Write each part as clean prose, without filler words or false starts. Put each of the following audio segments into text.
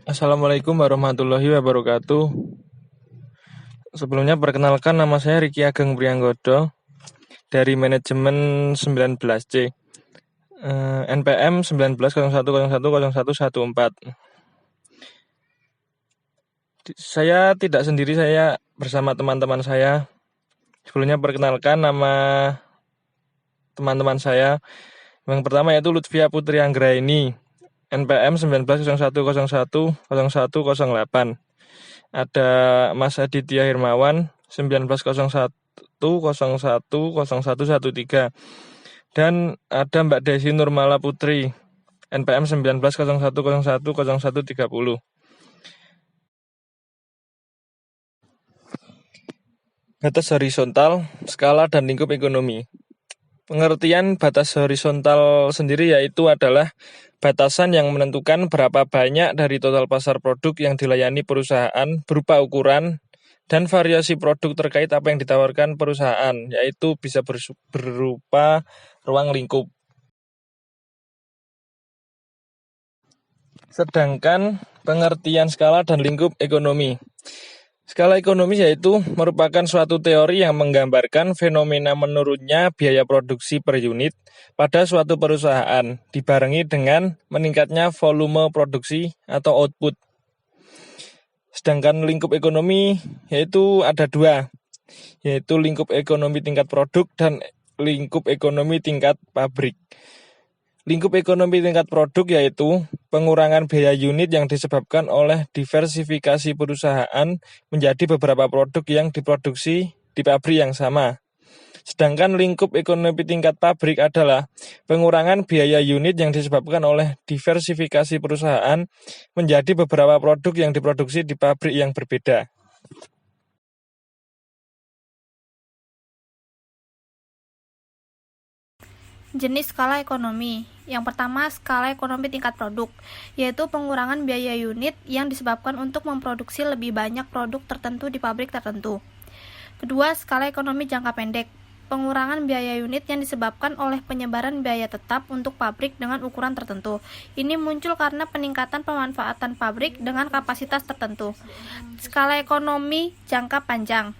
Assalamualaikum warahmatullahi wabarakatuh. Sebelumnya perkenalkan, nama saya Riki Ageng Prianggodo dari manajemen 19C. NPM 1901010114. Saya tidak sendiri, saya bersama teman-teman saya. Sebelumnya perkenalkan nama teman-teman saya. Yang pertama yaitu Lutfia Putri Anggraini, NPM 1901010108. Ada Mas Aditya Hirmawan 1901010113, dan ada Mbak Desi Nurmala Putri NPM 1901010130. Batas horizontal, skala, dan lingkup ekonomi. Pengertian batas horizontal sendiri yaitu adalah batasan yang menentukan berapa banyak dari total pasar produk yang dilayani perusahaan berupa ukuran dan variasi produk terkait apa yang ditawarkan perusahaan, yaitu bisa berupa ruang lingkup. Sedangkan pengertian skala dan lingkup ekonomi. Skala ekonomi yaitu merupakan suatu teori yang menggambarkan fenomena menurunnya biaya produksi per unit pada suatu perusahaan, dibarengi dengan meningkatnya volume produksi atau output. Sedangkan lingkup ekonomi yaitu ada dua, yaitu lingkup ekonomi tingkat produk dan lingkup ekonomi tingkat pabrik. Lingkup ekonomi tingkat produk yaitu pengurangan biaya unit yang disebabkan oleh diversifikasi perusahaan menjadi beberapa produk yang diproduksi di pabrik yang sama. Sedangkan lingkup ekonomi tingkat pabrik adalah pengurangan biaya unit yang disebabkan oleh diversifikasi perusahaan menjadi beberapa produk yang diproduksi di pabrik yang berbeda. Jenis skala ekonomi. Yang pertama, skala ekonomi tingkat produk, yaitu pengurangan biaya unit yang disebabkan untuk memproduksi lebih banyak produk tertentu di pabrik tertentu. Kedua, skala ekonomi jangka pendek, pengurangan biaya unit yang disebabkan oleh penyebaran biaya tetap untuk pabrik dengan ukuran tertentu. Ini muncul karena peningkatan pemanfaatan pabrik dengan kapasitas tertentu. Skala ekonomi jangka panjang,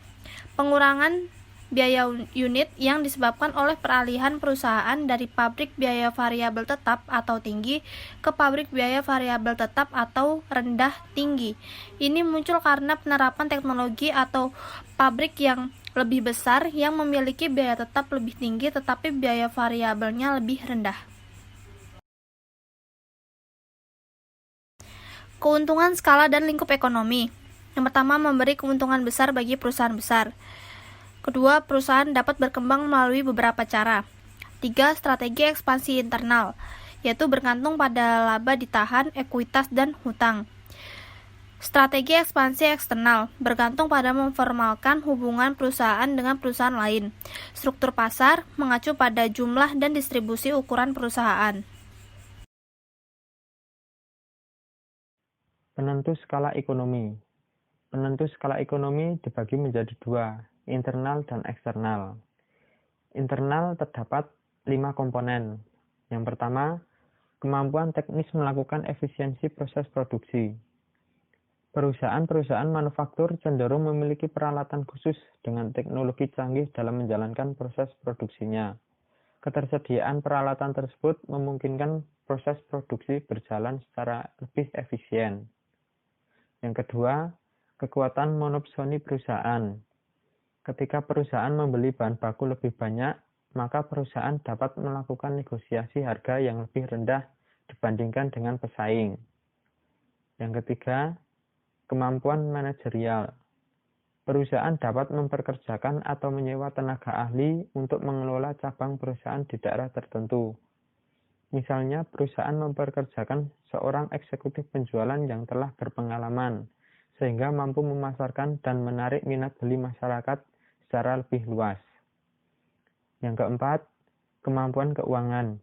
pengurangan biaya unit yang disebabkan oleh peralihan perusahaan dari pabrik biaya variabel tetap atau tinggi ke pabrik biaya variabel tetap atau rendah tinggi. Ini muncul karena penerapan teknologi atau pabrik yang lebih besar yang memiliki biaya tetap lebih tinggi tetapi biaya variabelnya lebih rendah. Keuntungan skala dan lingkup ekonomi. Yang pertama, memberi keuntungan besar bagi perusahaan besar. Kedua, perusahaan dapat berkembang melalui beberapa cara. 3. Strategi ekspansi internal, yaitu bergantung pada laba ditahan, ekuitas, dan hutang. Strategi ekspansi eksternal, bergantung pada memformalkan hubungan perusahaan dengan perusahaan lain. Struktur pasar, mengacu pada jumlah dan distribusi ukuran perusahaan. Penentu skala ekonomi. Penentu skala ekonomi dibagi menjadi dua, internal dan eksternal. Internal terdapat 5 komponen. Yang pertama, kemampuan teknis melakukan efisiensi proses produksi. Perusahaan-perusahaan manufaktur cenderung memiliki peralatan khusus dengan teknologi canggih dalam menjalankan proses produksinya. Ketersediaan peralatan tersebut memungkinkan proses produksi berjalan secara lebih efisien. Yang kedua, kekuatan monopsoni perusahaan. Ketika perusahaan membeli bahan baku lebih banyak, maka perusahaan dapat melakukan negosiasi harga yang lebih rendah dibandingkan dengan pesaing. Yang ketiga, kemampuan manajerial. Perusahaan dapat memperkerjakan atau menyewa tenaga ahli untuk mengelola cabang perusahaan di daerah tertentu. Misalnya, perusahaan memperkerjakan seorang eksekutif penjualan yang telah berpengalaman, sehingga mampu memasarkan dan menarik minat beli masyarakat secara lebih luas. Yang keempat, kemampuan keuangan.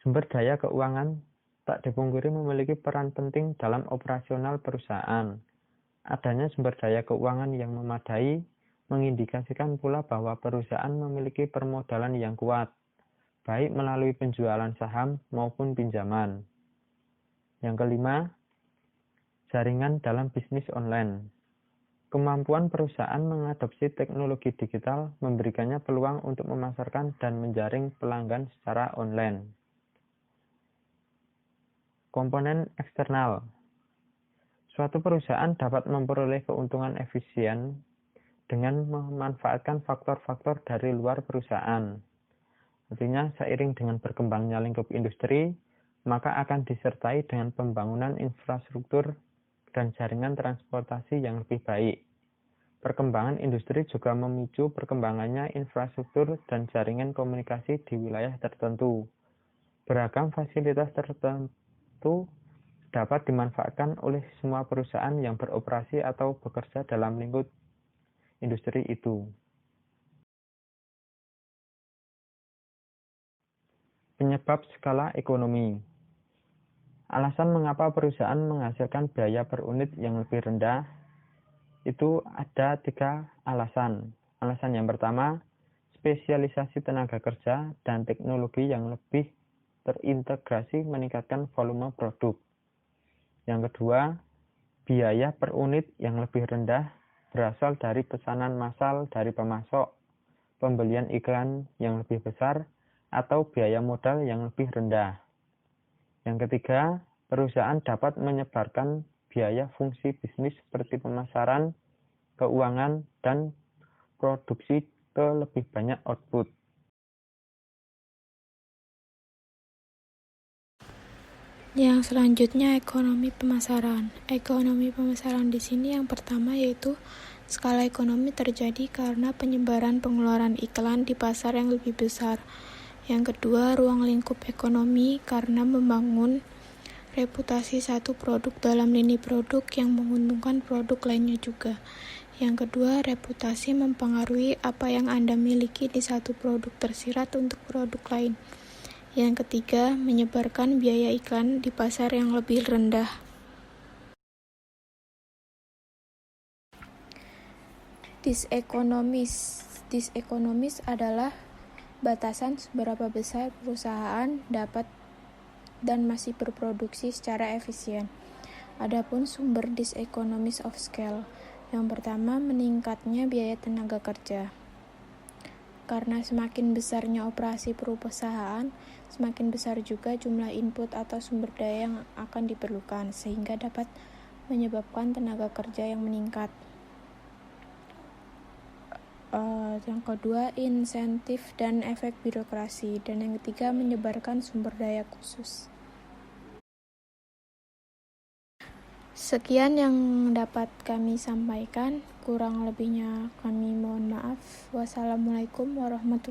Sumber daya keuangan tak dipungkiri memiliki peran penting dalam operasional perusahaan. Adanya sumber daya keuangan yang memadai mengindikasikan pula bahwa perusahaan memiliki permodalan yang kuat, baik melalui penjualan saham maupun pinjaman. Yang kelima, jaringan dalam bisnis online. Kemampuan perusahaan mengadopsi teknologi digital memberikannya peluang untuk memasarkan dan menjaring pelanggan secara online. Komponen eksternal. Suatu perusahaan dapat memperoleh keuntungan efisien dengan memanfaatkan faktor-faktor dari luar perusahaan. Artinya, seiring dengan berkembangnya lingkup industri, maka akan disertai dengan pembangunan infrastruktur dan jaringan transportasi yang lebih baik. Perkembangan industri juga memicu perkembangannya infrastruktur dan jaringan komunikasi di wilayah tertentu. Beragam fasilitas tertentu dapat dimanfaatkan oleh semua perusahaan yang beroperasi atau bekerja dalam lingkup industri itu. Penyebab skala ekonomi. Alasan mengapa perusahaan menghasilkan biaya per unit yang lebih rendah, itu ada 3 alasan. Alasan yang pertama, spesialisasi tenaga kerja dan teknologi yang lebih terintegrasi meningkatkan volume produk. Yang kedua, biaya per unit yang lebih rendah berasal dari pesanan massal dari pemasok, pembelian iklan yang lebih besar, atau biaya modal yang lebih rendah. Yang ketiga, perusahaan dapat menyebarkan biaya fungsi bisnis seperti pemasaran, keuangan, dan produksi ke lebih banyak output. Yang selanjutnya ekonomi pemasaran. Ekonomi pemasaran di sini yang pertama yaitu skala ekonomi terjadi karena penyebaran pengeluaran iklan di pasar yang lebih besar. Yang kedua, ruang lingkup ekonomi karena membangun reputasi satu produk dalam lini produk yang menguntungkan produk lainnya juga. Yang kedua, reputasi mempengaruhi apa yang Anda miliki di satu produk tersirat untuk produk lain. Yang ketiga, menyebarkan biaya iklan di pasar yang lebih rendah. Disekonomis adalah batasan seberapa besar perusahaan dapat dan masih berproduksi secara efisien. Adapun sumber diseconomies of scale. Yang pertama, meningkatnya biaya tenaga kerja. Karena semakin besarnya operasi perusahaan, semakin besar juga jumlah input atau sumber daya yang akan diperlukan, sehingga dapat menyebabkan tenaga kerja yang meningkat. Yang kedua, insentif dan efek birokrasi. Dan yang ketiga, menyebarkan sumber daya khusus. Sekian yang dapat kami sampaikan, kurang lebihnya kami mohon maaf. Wassalamualaikum warahmatullahi wabarakatuh.